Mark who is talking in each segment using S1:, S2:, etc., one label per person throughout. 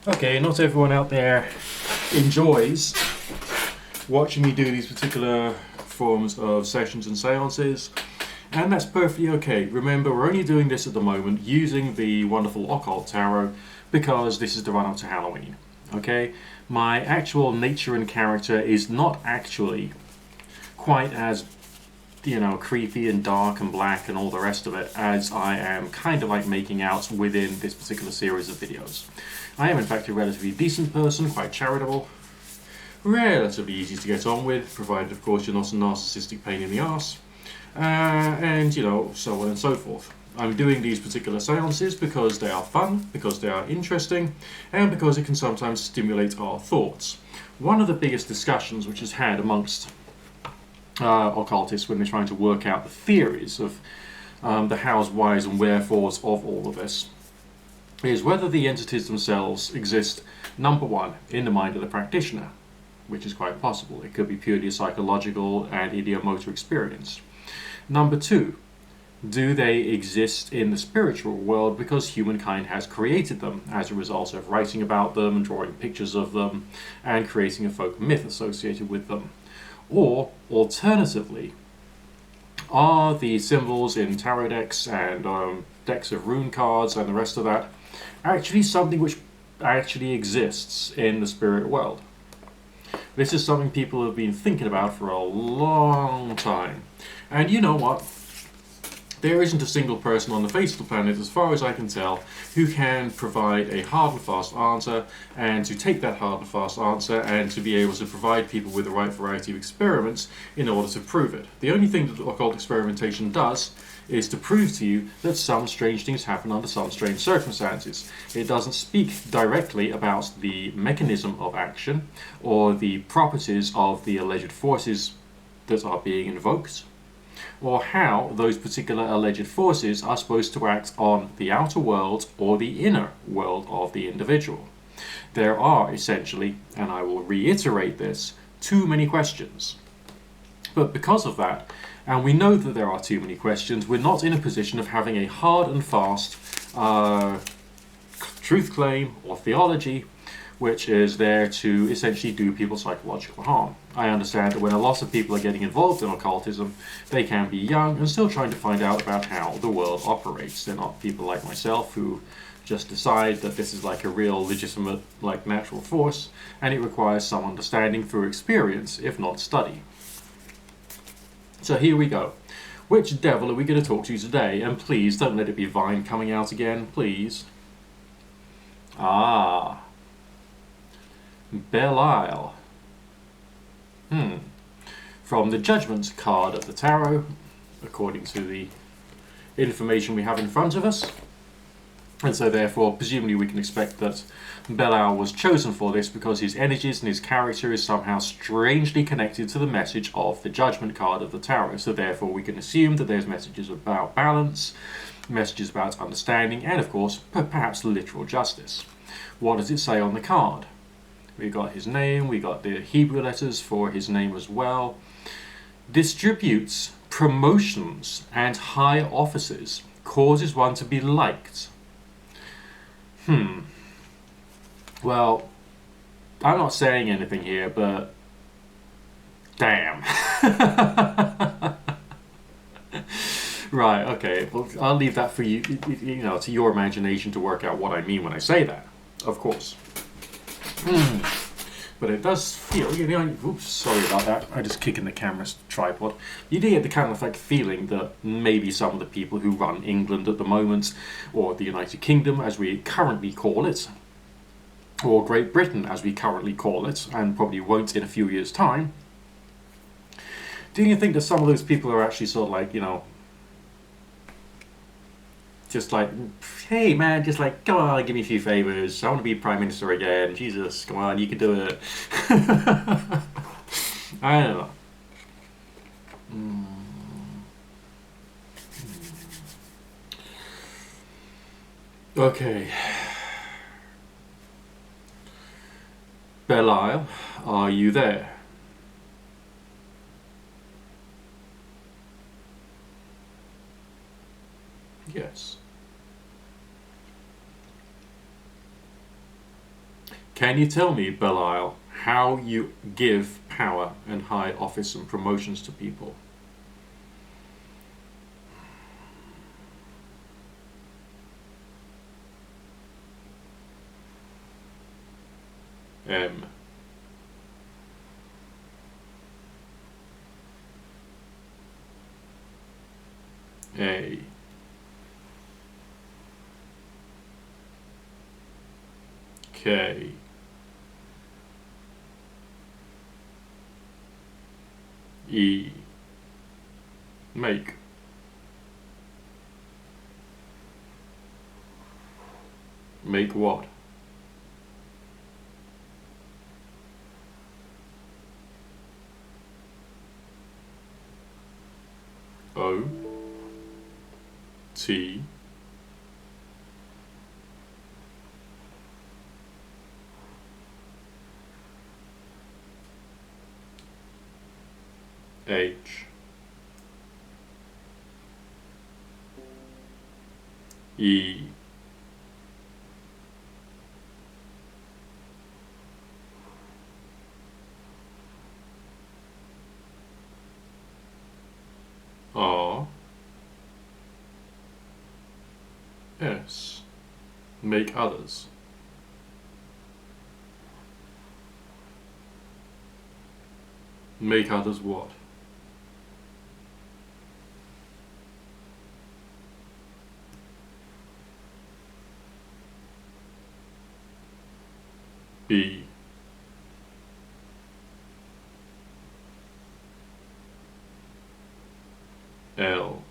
S1: Okay, not everyone out there enjoys watching me do these particular forms of sessions and seances, and that's perfectly okay. Remember, we're only doing this at the moment using the wonderful occult tarot because this is the run up to Halloween. Okay, my actual nature and character is not actually quite as creepy and dark and black and all the rest of it as I am kind of like making out within this particular series of videos. I am in fact a relatively decent person, quite charitable, relatively easy to get on with, provided of course you're not a narcissistic pain in the arse, and so on and so forth. I'm doing these particular seances because they are fun, because they are interesting, and because it can sometimes stimulate our thoughts. One of the biggest discussions which is had amongst occultists when they're trying to work out the theories of the hows, whys and wherefores of all of this is whether the entities themselves exist, number one, in the mind of the practitioner, which is quite possible. It could be purely a psychological and ideomotor experience. Number two, do they exist in the spiritual world because humankind has created them as a result of writing about them and drawing pictures of them and creating a folk myth associated with them? Or, alternatively, are the symbols in tarot decks and decks of rune cards and the rest of that actually something which actually exists in the spirit world? This is something people have been thinking about for a long time. And you know what? There isn't a single person on the face of the planet, as far as I can tell, who can provide a hard and fast answer, and to take that hard and fast answer and to be able to provide people with the right variety of experiments in order to prove it. The only thing that occult experimentation does is to prove to you that some strange things happen under some strange circumstances. It doesn't speak directly about the mechanism of action or the properties of the alleged forces that are being invoked, or how those particular alleged forces are supposed to act on the outer world or the inner world of the individual. There are essentially, and I will reiterate this, too many questions. But because of that, and we know that there are too many questions, we're not in a position of having a hard and fast truth claim or theology which is there to essentially do people psychological harm. I understand that when a lot of people are getting involved in occultism, they can be young and still trying to find out about how the world operates. They're not people like myself who just decide that this is like a real legitimate, like natural force, and it requires some understanding through experience, if not study. So here we go. Which devil are we going to talk to today? And please don't let it be Vine coming out again, please. Belial. From the Judgment card of the Tarot, according to the information we have in front of us. And so therefore, presumably we can expect that Belial was chosen for this because his energies and his character is somehow strangely connected to the message of the Judgment card of the Tarot. So therefore we can assume that there's messages about balance, messages about understanding, and of course, perhaps literal justice. What does it say on the card? We got his name, we got the Hebrew letters for his name as well. Distributes promotions and high offices, causes one to be liked. Well, I'm not saying anything here, but damn. Right, okay, well, I'll leave that for you, to your imagination to work out what I mean when I say that, of course. But it does feel, oops, sorry about that, I just kicking the camera's tripod. You do get the kind of like feeling that maybe some of the people who run England at the moment, or the United Kingdom as we currently call it, or Great Britain as we currently call it, and probably won't in a few years' time, do you think that some of those people are actually sort of like, just like, hey man, just like, come on, give me a few favours, I want to be Prime Minister again, Jesus, come on, you can do it. I don't know. Okay. Belial, are you there? Yes. Can you tell me, Belial, how you give power and high office and promotions to people? M. A. K. E. Make. Make what? O. T. H. E. R. S. Make others. Make others what? B. L.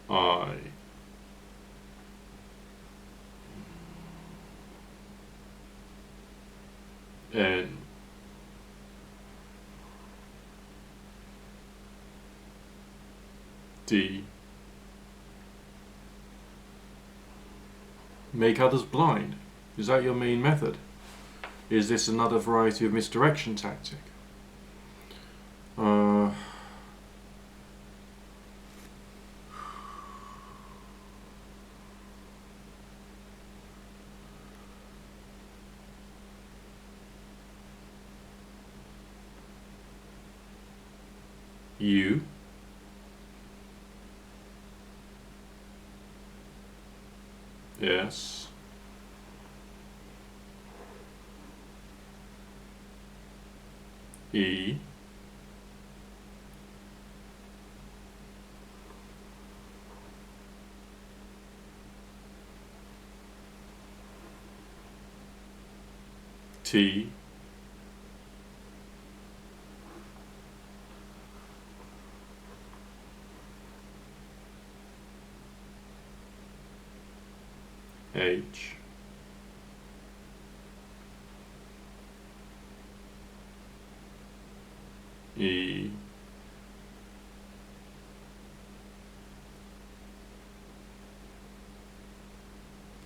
S1: I. N. D. Make others blind. Is that your main method? Is this another variety of misdirection tactic? U. S. E. T. H. E.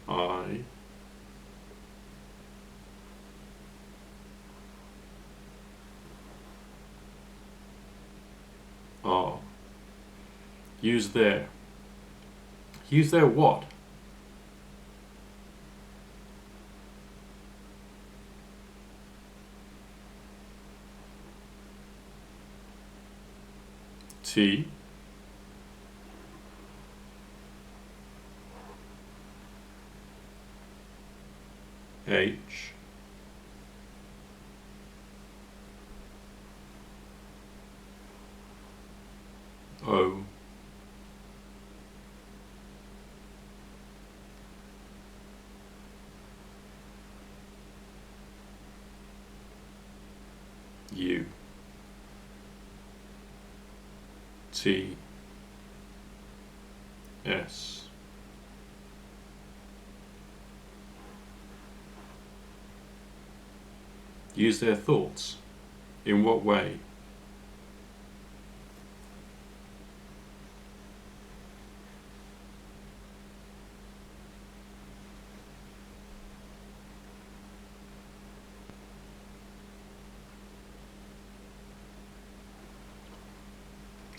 S1: I. R. Use their. Use their what? T. H. O. U. T. S. Use their thoughts. In what way?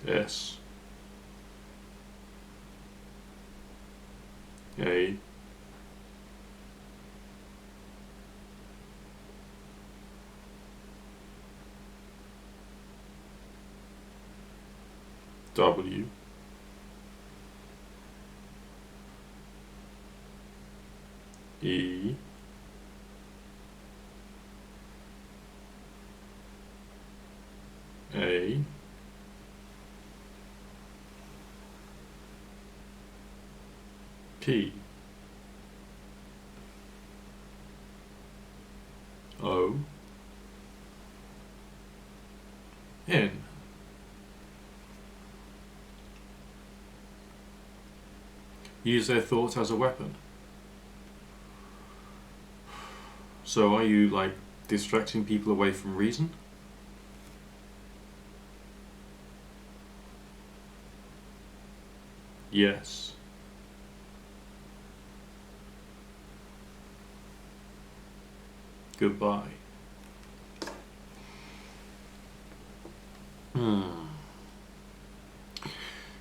S1: S. A, W, E, A, P, O, N. Use their thoughts as a weapon. So are you like distracting people away from reason? Yes. Goodbye.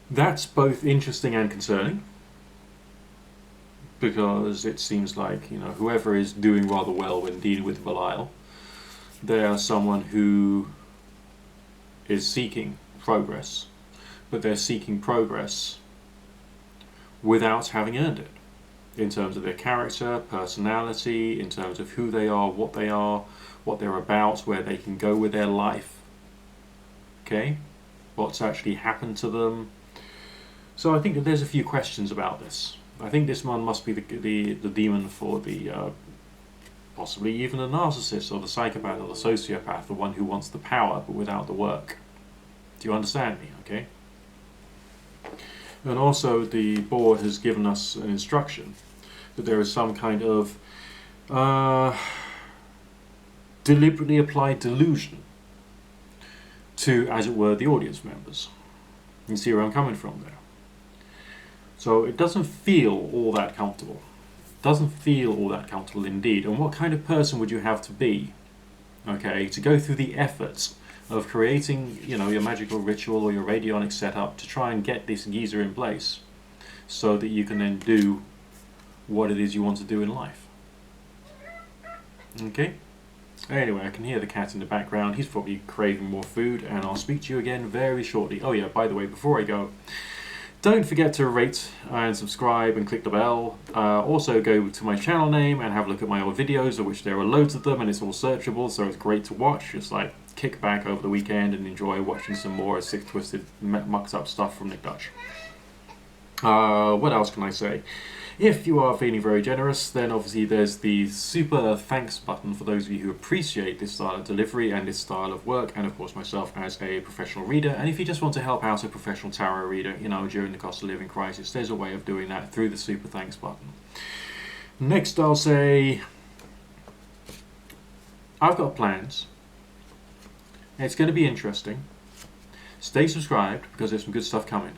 S1: That's both interesting and concerning, because it seems like, you know, whoever is doing rather well when dealing with Belial, they are someone who is seeking progress, but they're seeking progress without having earned it, in terms of their character, personality, in terms of who they are, what they're about, where they can go with their life. Okay? What's actually happened to them. So I think that there's a few questions about this. I think this one must be the demon for the possibly even a narcissist or the psychopath or the sociopath, the one who wants the power but without the work. Do you understand me? Okay. And also the board has given us an instruction that there is some kind of deliberately applied delusion to, as it were, the audience members. You see where I'm coming from there? So it doesn't feel all that comfortable. It doesn't feel all that comfortable indeed. And what kind of person would you have to be, okay, to go through the efforts of creating, you know, your magical ritual or your radionic setup to try and get this geezer in place so that you can then do what it is you want to do in life? Okay? Anyway, I can hear the cat in the background. He's probably craving more food, and I'll speak to you again very shortly. Oh yeah, by the way, before I go, don't forget to rate and subscribe and click the bell. Also go to my channel name and have a look at my old videos, of which there are loads of them, and it's all searchable, so it's great to watch. Just like kick back over the weekend and enjoy watching some more sick, twisted, mucked up stuff from Nick Dutch. What else can I say? If you are feeling very generous, then obviously there's the super thanks button for those of you who appreciate this style of delivery and this style of work, and of course myself as a professional reader. And if you just want to help out a professional tarot reader, you know, during the cost of living crisis, there's a way of doing that through the super thanks button. Next, I'll say I've got plans. It's going to be interesting. Stay subscribed because there's some good stuff coming.